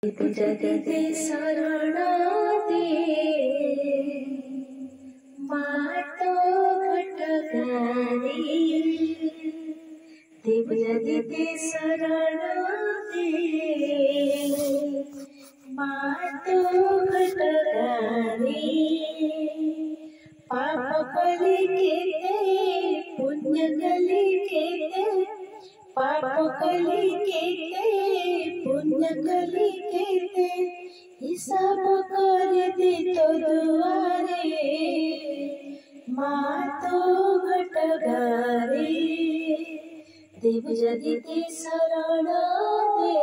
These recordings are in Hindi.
जगते शरण दे मातो घटगारी देव जगते शरण दे मातो घटगारी पाप कली केते पुण्य कली केते पाप कली केते पुण्य कली केते हिसाब कर दे तो दुआरे मातो घटगारी देव जगते शरण दे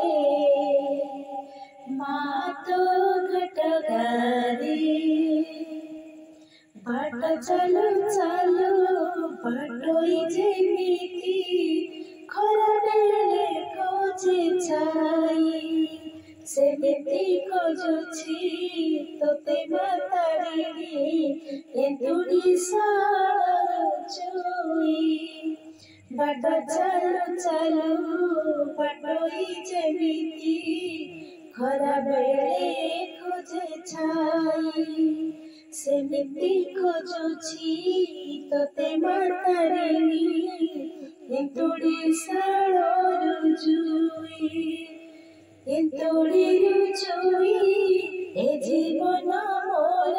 मातो घटगारी बाट चालू चालू बाटोई जेमिति खरा बेले खोजे छाई सेमिति खोजुछि तोते मातारिणी एंतुड़ी सार चुई बाट चालू चालू बाटोई जेमिति खरा बेले खोजे छाई सेमिति खोजुछि तोते मातारिणी एंतुड़ी सार जुई एंतुड़ी रुजुई ए जीवन मोर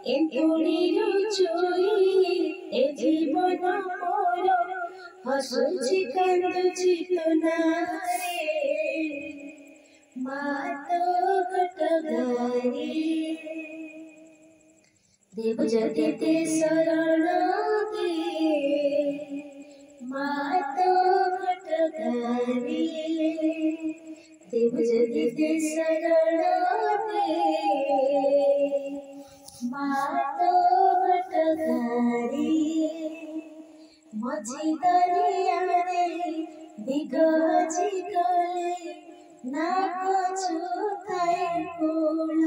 एंतुड़ी रुजुई ए जीवन मोर हसुछि कांदुछि तो नारे मातो घटगारी देव जगते शरण दे मातो घटगारी देव जगते शरण दे मातो घटगारी मझी दरिया रे दिगजी गले नाक छुताए कूल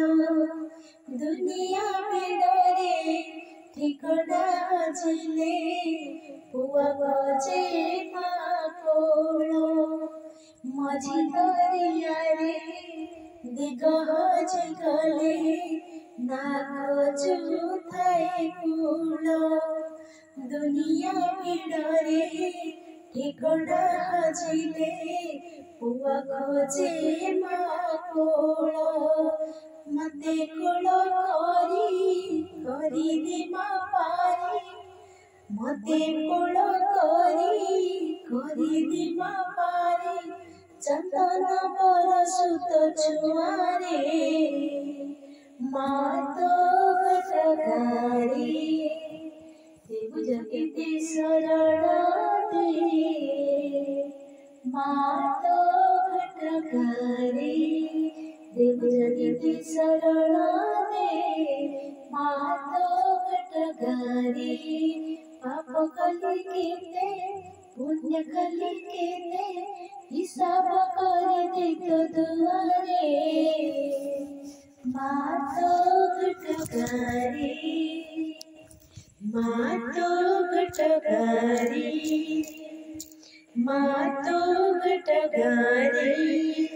दुनिया में डरे ठिकना जिले पुआ गजे पाकोलो मझी दरिया रे दिगज गले नाक छुताए कूल दुनिया में डरे ठिकना जिले पुआ गजे माकोलो मते कोलो करी दे पारी मते कोलो करी दे पारी चंदन बरसुत छुआरे मातो घटगारी देव जगते शरण दे मातो घटगारी देव जगते शरण दे मातो घटगारी पाप कली केते पुण्य कली केते हिसाब कर दे तो दुआरे मातो घटगारी मातो घटगारी मातो घटगारी।